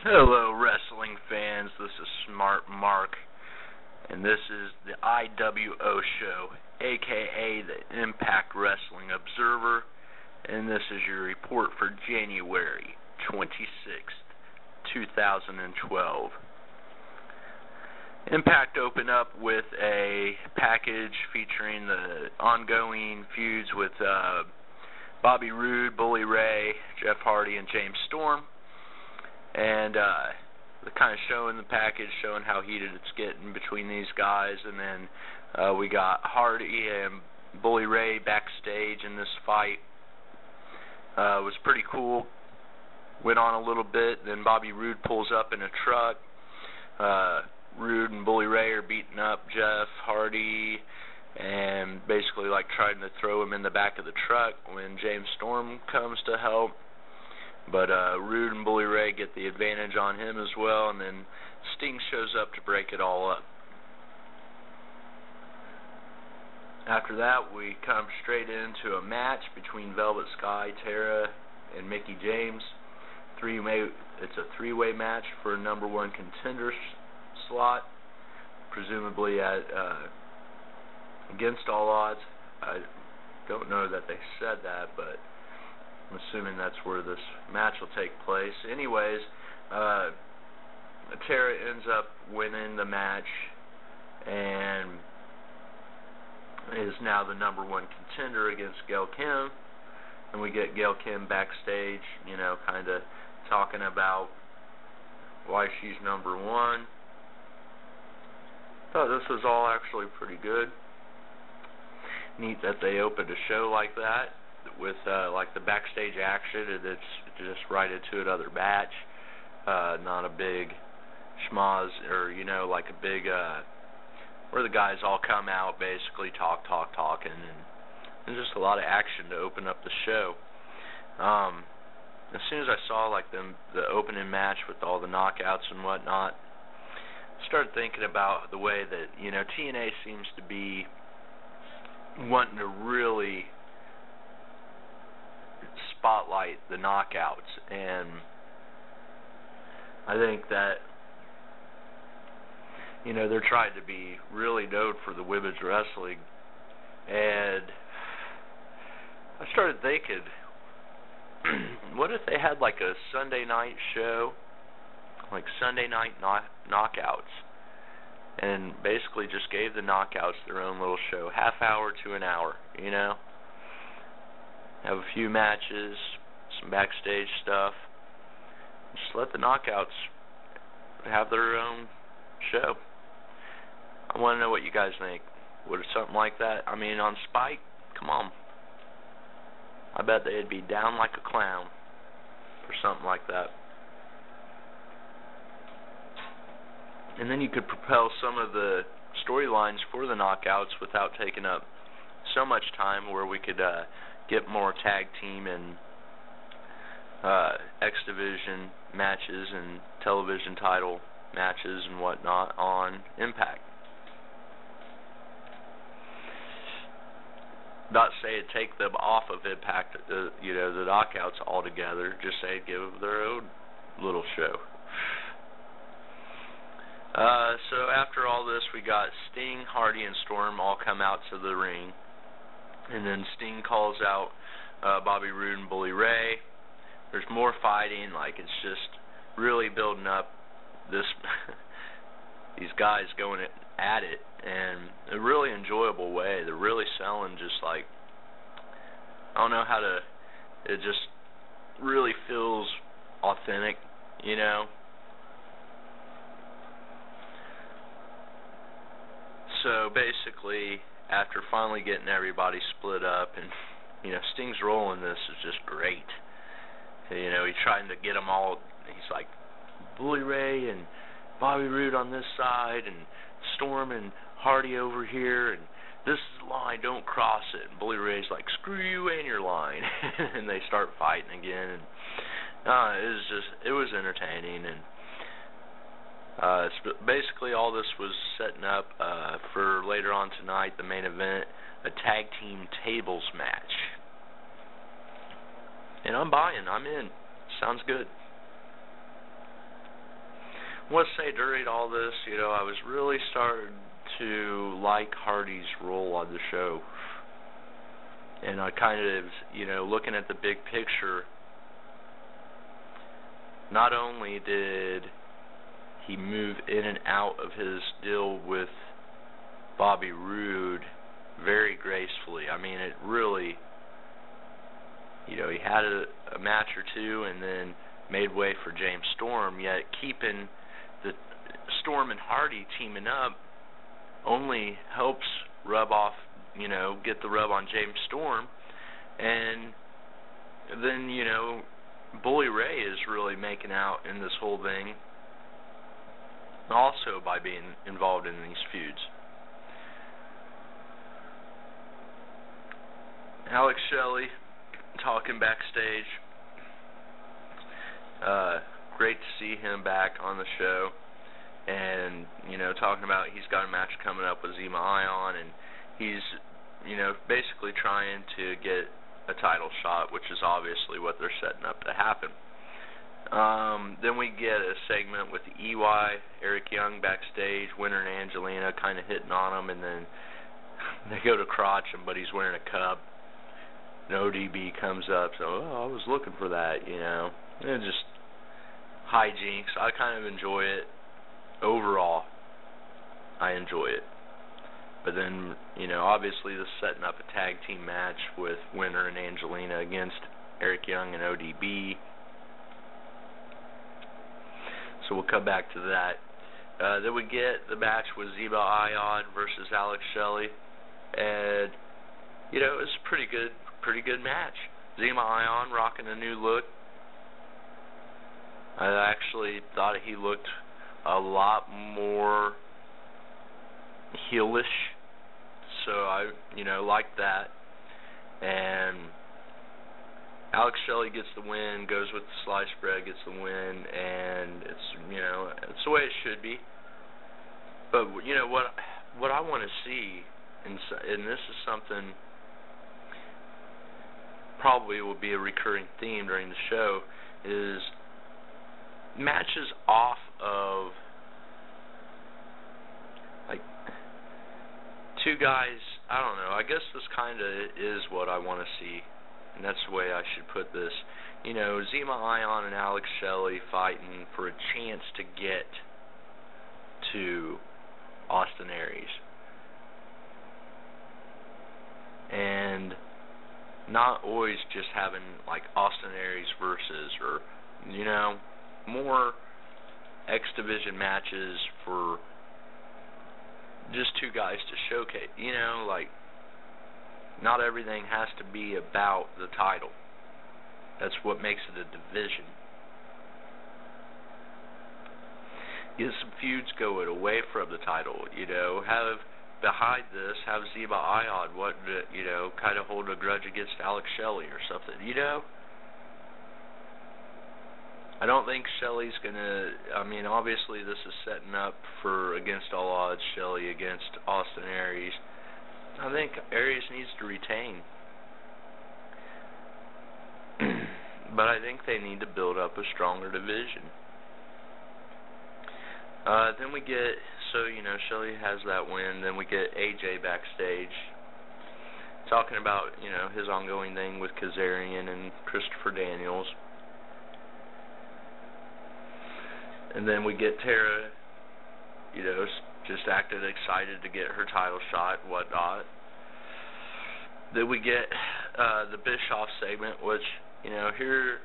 Hello, wrestling fans. This is Smart Mark, and this is the IWO show, aka the Impact Wrestling Observer, and this is your report for January 26th, 2012. Impact opened up with a package featuring the ongoing feuds with Bobby Roode, Bully Ray, Jeff Hardy, and James Storm. And they're kind of showing the package, showing how heated it's getting between these guys. And then we got Hardy and Bully Ray backstage in this fight. It was pretty cool. Went on a little bit. Then Bobby Roode pulls up in a truck. Roode and Bully Ray are beating up Jeff Hardy and basically like trying to throw him in the back of the truck when James Storm comes to help. But Roode and Bully Ray get the advantage on him as well, and then Sting shows up to break it all up. After that, we come straight into a match between Velvet Sky, Tara, and Mickie James. It's a three-way match for a number one contender slot, presumably at against all odds. I don't know that they said that, but I'm assuming that's where this match will take place. Anyways, Tara ends up winning the match and is now the number one contender against Gail Kim. And we get Gail Kim backstage, kind of talking about why she's number one. Thought this was all actually pretty good. Neat that they opened a show like that with like the backstage action, and it's just right into another match. Not a big schmoz, or like a big where the guys all come out, basically talking, and there's just a lot of action to open up the show. As soon as I saw like the opening match with all the knockouts and whatnot, I started thinking about the way that TNA seems to be wanting to really spotlight the knockouts, and I think that they're trying to be really known for the women's wrestling. And I started thinking, what if they had like a Sunday night show, like Sunday night knockouts, and basically just gave the knockouts their own little show, half hour to an hour, have a few matches, some backstage stuff. Just let the knockouts have their own show. I want to know what you guys think. Would something like that? I mean, on Spike, come on. I bet they'd be down like a clown for something like that. And then you could propel some of the storylines for the knockouts without taking up so much time, where we could get more tag team and X Division matches and television title matches and whatnot on Impact. Not say it take them off of Impact, the knockouts altogether. Just say give them their own little show. So after all this, we got Sting, Hardy, and Storm all come out to the ring. And then Sting calls out Bobby Roode and Bully Ray. There's more fighting, like it's just really building up this these guys going at it in a really enjoyable way. They're really selling, just like, I don't know how to, it just really feels authentic, So basically, after finally getting everybody split up, and Sting's role in this is just great. He's trying to get them all. He's like Bully Ray and Bobby Roode on this side, and Storm and Hardy over here, and this is the line, don't cross it. And Bully Ray's like, screw you and your line, and they start fighting again. And it was entertaining, and basically all this was setting up for later on tonight, the main event, a tag team tables match. And I'm buying. I'm in. Sounds good. I want to say during all this, I was really starting to like Hardy's role on the show. And I kind of, looking at the big picture, not only did he move in and out of his deal with Bobby Roode very gracefully. I mean, it really, he had a match or two and then made way for James Storm, yet keeping the Storm and Hardy teaming up only helps rub off, get the rub on James Storm. And then, Bully Ray is really making out in this whole thing also by being involved in these feuds. Alex Shelley talking backstage. Great to see him back on the show. And, talking about he's got a match coming up with Zema Ion, and he's, basically trying to get a title shot, which is obviously what they're setting up to happen. Then we get a segment with EY, Eric Young backstage, Winter and Angelina kind of hitting on him, and then they go to crotch him, but he's wearing a cup. And ODB comes up, so, I was looking for that, And just hijinks. I kind of enjoy it. Overall, I enjoy it. But then, obviously this is setting up a tag team match with Winter and Angelina against Eric Young and ODB. So we'll come back to that. Then we get the match with Zema Ion versus Alex Shelley. And, it was a pretty good match. Zema Ion rocking a new look. I actually thought he looked a lot more heelish, so I, liked that. And Alex Shelley gets the win, goes with the sliced bread, gets the win, and it's, it's the way it should be. But what I want to see, and this is something probably will be a recurring theme during the show, is matches off of, like, two guys. I don't know, I guess this kind of is what I want to see, and that's the way I should put this. Zema Ion and Alex Shelley fighting for a chance to get to Austin Aries. And not always just having, like, Austin Aries versus, or, more X Division matches for just two guys to showcase. Like, not everything has to be about the title. That's what makes it a division. Get some feuds going away from the title. Have behind this, have Zema Ion kind of hold a grudge against Alex Shelley or something. I don't think Shelley's gonna. Obviously this is setting up for Against All Odds Shelley against Austin Aries. I think Aries needs to retain. But I think they need to build up a stronger division. Then we get, Shelley has that win. Then we get AJ backstage talking about, his ongoing thing with Kazarian and Christopher Daniels. And then we get Tara, just acting excited to get her title shot and whatnot. Then we get the Bischoff segment, which, here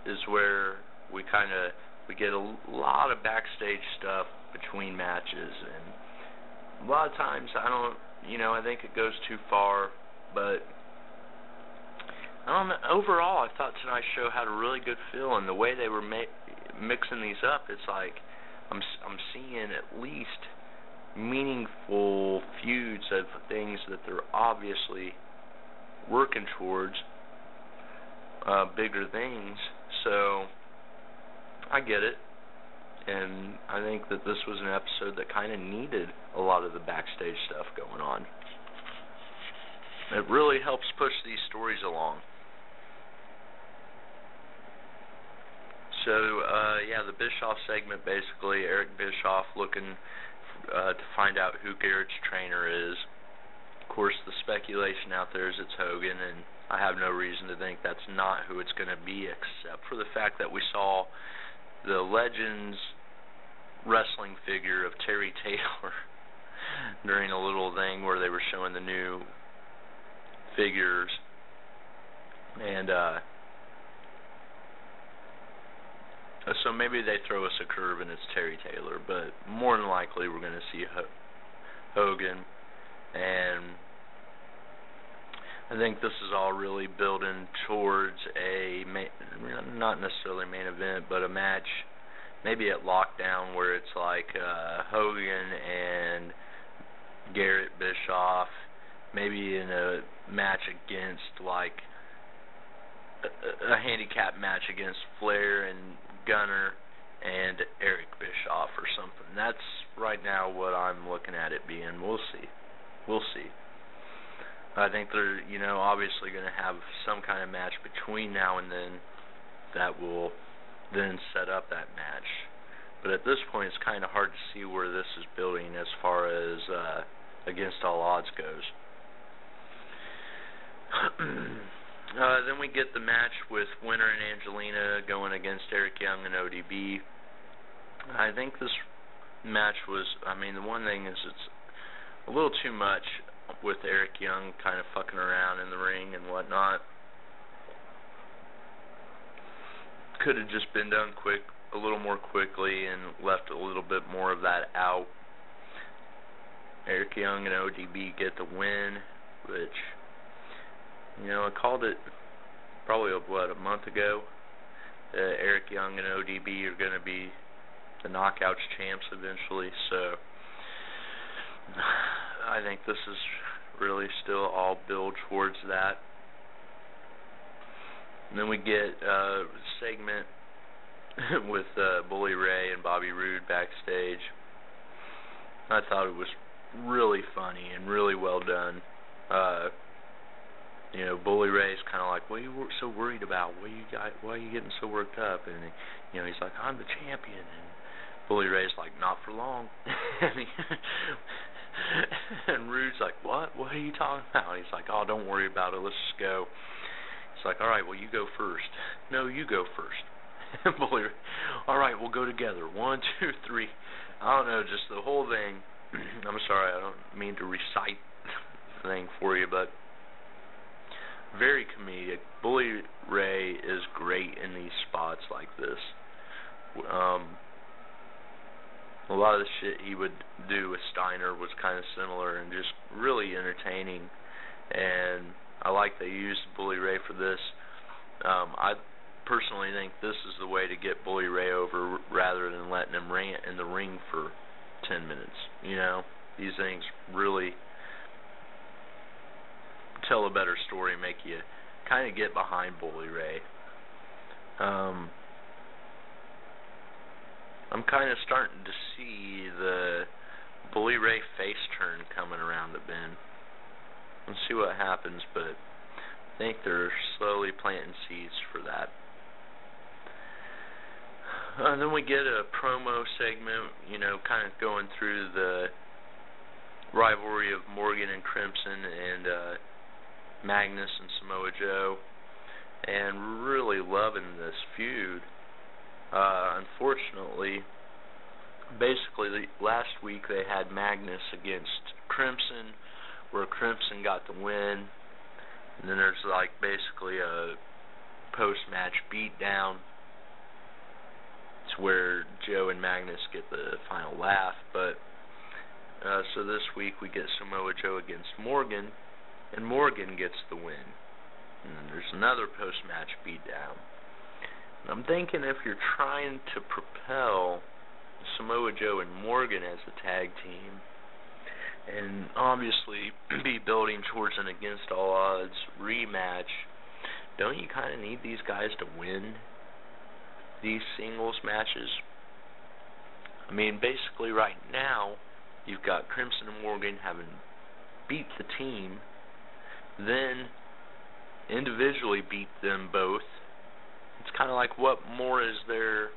is where we get a lot of backstage stuff between matches, and a lot of times I think it goes too far, but I don't know. Overall, I thought tonight's show had a really good feel, and the way they were mixing these up, it's like I'm seeing at least meaningful feuds of things that they're obviously working towards, bigger things. So I get it, and I think that this was an episode that kind of needed a lot of the backstage stuff going on. It really helps push these stories along. So, yeah, the Bischoff segment, basically, Eric Bischoff looking to find out who Garrett's trainer is. Of course, the speculation out there is it's Hogan, and I have no reason to think that's not who it's going to be, except for the fact that we saw the Legends wrestling figure of Terry Taylor during a little thing where they were showing the new figures, and so maybe they throw us a curve and it's Terry Taylor, but more than likely we're going to see Hogan, and I think this is all really building towards a not necessarily main event, but a match, maybe at Lockdown, where it's like Hogan and Garrett Bischoff, maybe in a match against, like, a handicap match against Flair and Gunner and Eric Bischoff or something. That's right now what I'm looking at it being. We'll see. We'll see. I think they're, obviously going to have some kind of match between now and then that will then set up that match. But at this point, it's kind of hard to see where this is building as far as Against All Odds goes. Then we get the match with Winter and Angelina going against Eric Young and ODB. I think this match was, the one thing is it's a little too much with Eric Young kind of fucking around in the ring and whatnot. Could have just been done a little more quickly and left a little bit more of that out. Eric Young and ODB get the win, which, I called it probably, a month ago. Eric Young and ODB are going to be the Knockouts champs eventually, so I think this is really still all build towards that. And then we get a segment with Bully Ray and Bobby Roode backstage. I thought it was really funny and really well done. Bully Ray's kind of like, what are you so worried about? Why are you getting so worked up? And he's like, I'm the champion. And Bully Ray's like, not for long. And Rude's like, what? What are you talking about? And he's like, oh, don't worry about it. Let's just go. He's like, all right, well, you go first. No, you go first. Bully Ray, all right, we'll go together. 1, 2, 3. I don't know, just the whole thing. I'm sorry, I don't mean to recite the thing for you, but very comedic. Bully Ray is great in these spots like this. A lot of the shit he would do with Steiner was kind of similar and just really entertaining. And I like they used Bully Ray for this. I personally think this is the way to get Bully Ray over rather than letting him rant in the ring for 10 minutes. These things really tell a better story, make you kind of get behind Bully Ray. I'm kind of starting to see the Bully Ray face turn coming around the bend. Let's see what happens, but I think they're slowly planting seeds for that. Then we get a promo segment, kind of going through the rivalry of Morgan and Crimson and Magnus and Samoa Joe, and really loving this feud. Unfortunately, basically last week they had Magnus against Crimson, where Crimson got the win, and then there's like basically a post-match beatdown. It's where Joe and Magnus get the final laugh, but so this week we get Samoa Joe against Morgan, and Morgan gets the win. And then there's another post-match beatdown. And I'm thinking if you're trying to propel Samoa Joe and Morgan as a tag team, and obviously be building towards an Against All Odds rematch, don't you kind of need these guys to win these singles matches? Basically right now, you've got Crimson and Morgan having beat the team, then individually beat them both, it's kind of like, what more is there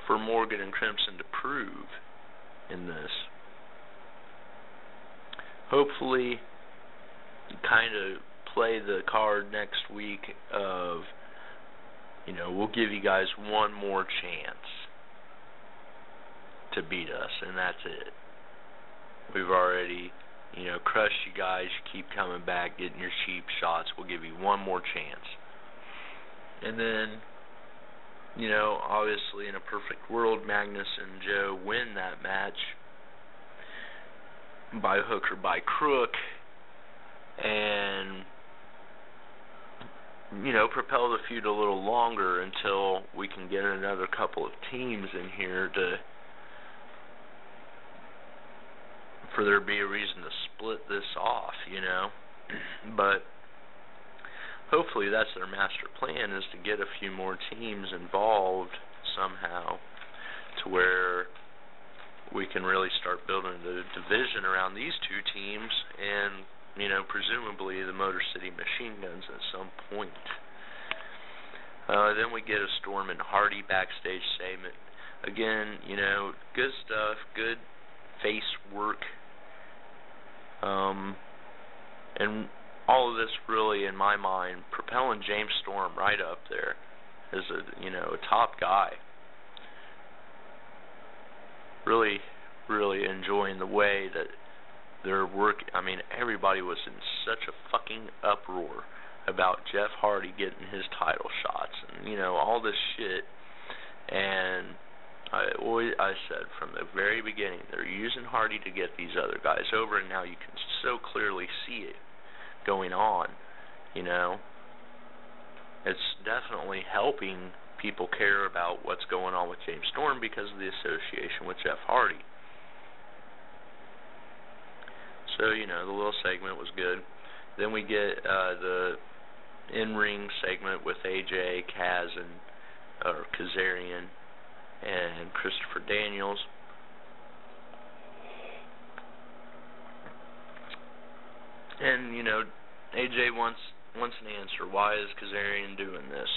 for Morgan and Crimson to prove in this? Hopefully, you kind of play the card next week of, we'll give you guys one more chance to beat us, and that's it. We've already, crushed you guys. You keep coming back, getting your cheap shots. We'll give you one more chance. And then, obviously in a perfect world, Magnus and Joe win that match by hook or by crook, and propel the feud a little longer until we can get another couple of teams in here for there to be a reason to split this off, But hopefully that's their master plan, is to get a few more teams involved somehow to where we can really start building the division around these two teams and, presumably the Motor City Machine Guns at some point. Then we get a Storm and Hardy backstage segment. Again, good stuff, good face work. And all of this really, in my mind, propelling James Storm right up there as a top guy. Really, really enjoying the way that their work. I mean, everybody was in such a fucking uproar about Jeff Hardy getting his title shots and all this shit. And I said from the very beginning, they're using Hardy to get these other guys over, and now you can so clearly see it going on. It's definitely helping people care about what's going on with James Storm because of the association with Jeff Hardy. So, the little segment was good. Then we get the in-ring segment with AJ, Kazarian, and Christopher Daniels. And, AJ wants an answer. Why is Kazarian doing this?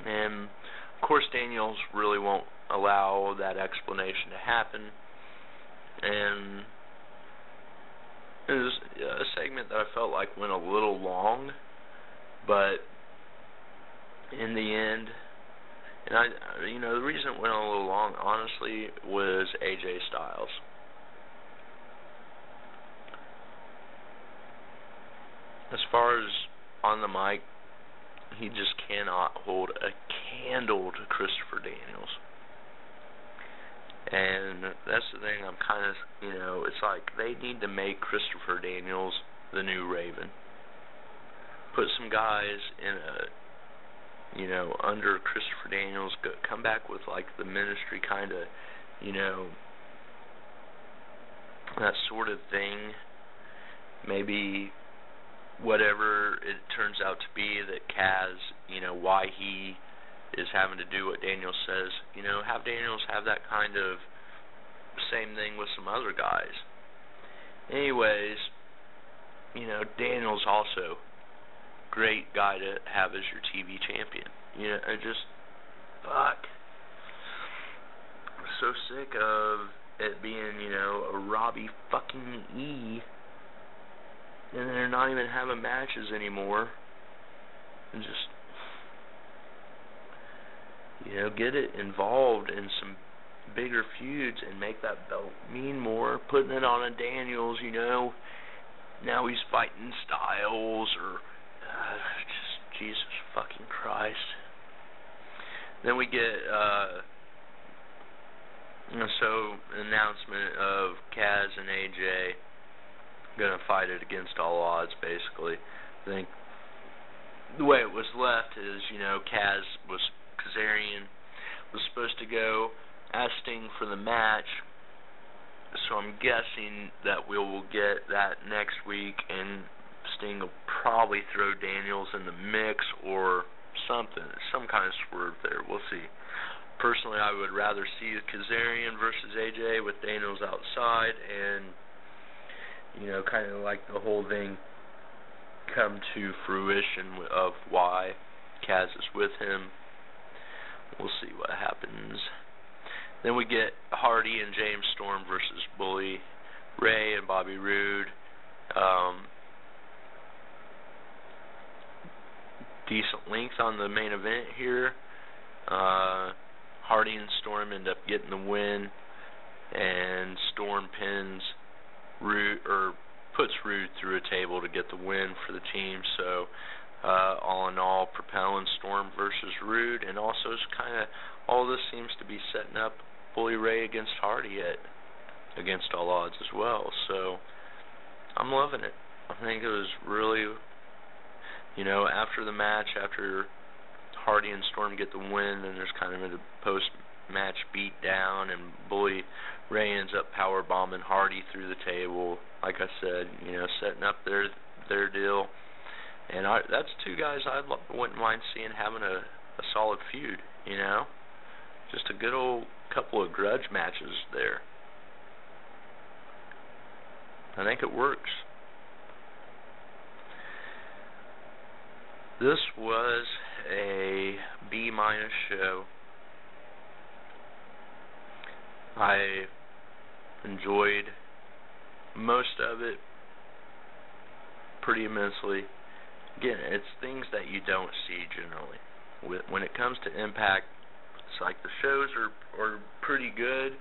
And, of course, Daniels really won't allow that explanation to happen. And it was a segment that I felt like went a little long, but in the end, and the reason it went a little long, honestly, was AJ Styles. As far as on the mic, he just cannot hold a candle to Christopher Daniels. And that's the thing, I'm kind of, it's like they need to make Christopher Daniels the new Raven. Put some guys in under Christopher Daniels, come back with like the Ministry kind of, that sort of thing. Maybe whatever it turns out to be that Kaz, why he is having to do what Daniels says, have Daniels have that kind of same thing with some other guys. Anyways, Daniels also great guy to have as your TV champion. I just, fuck. I'm so sick of it being, a Robbie fucking E. And they're not even having matches anymore. And just, get it involved in some bigger feuds and make that belt mean more. Putting it on a Daniels, now he's fighting Styles or just Jesus fucking Christ. Then we get announcement of Kaz and AJ gonna fight it against all odds, basically. I think the way it was left is, Kazarian was supposed to go ask Sting for the match, so I'm guessing that we will get that next week, and Sting will probably throw Daniels in the mix or something, some kind of swerve there. We'll see. Personally, I would rather see Kazarian versus AJ with Daniels outside and, kind of like the whole thing come to fruition of why Kaz is with him. We'll see what happens. Then we get Hardy and James Storm versus Bully Ray and Bobby Roode. Decent length on the main event here. Hardy and Storm end up getting the win, and Storm pins Roode, or puts Roode through a table to get the win for the team. So all in all, propelling Storm versus Roode, and also kind of all this seems to be setting up Bully Ray against Hardy against all odds as well. So I'm loving it. I think it was really, after the match, after Hardy and Storm get the win, and there's kind of a post-match beat down, and Bully Ray ends up power bombing Hardy through the table. Like I said, setting up their deal. And that's two guys I wouldn't mind seeing having a solid feud, Just a good old couple of grudge matches there. I think it works. This was a B- show. I enjoyed most of it pretty immensely. Again, it's things that you don't see generally. When it comes to Impact, it's like the shows are pretty good,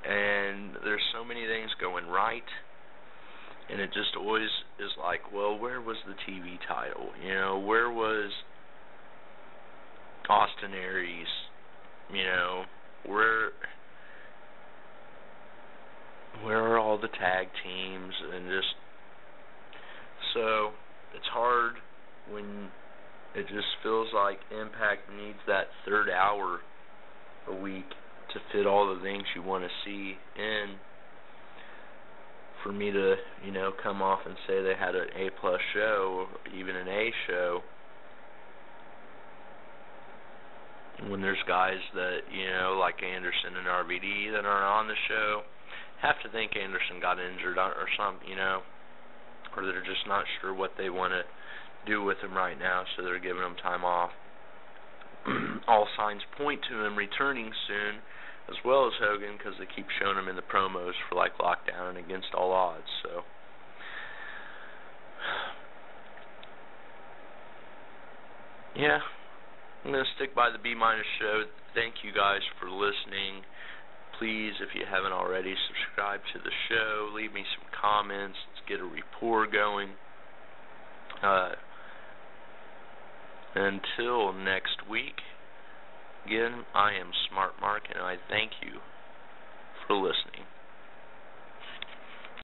and there's so many things going right, and it just always is like, well, where was the TV title? Where was Austin Aries? Where are all the tag teams? And just so it's hard when it just feels like Impact needs that third hour a week to fit all the things you want to see in, for me to, come off and say they had an A+ show, or even an A show, when there's guys that, like Anderson and RVD that aren't on the show. Have to think Anderson got injured or something, or they're just not sure what they want to do with him right now, so they're giving him time off. All signs point to him returning soon, as well as Hogan, because they keep showing him in the promos for like Lockdown and Against All Odds. So yeah, I'm going to stick by the B- show. Thank you guys for listening. Please, if you haven't already, subscribe to the show. Leave me some comments. Let's get a rapport going. Until next week, again, I am Smart Mark, and I thank you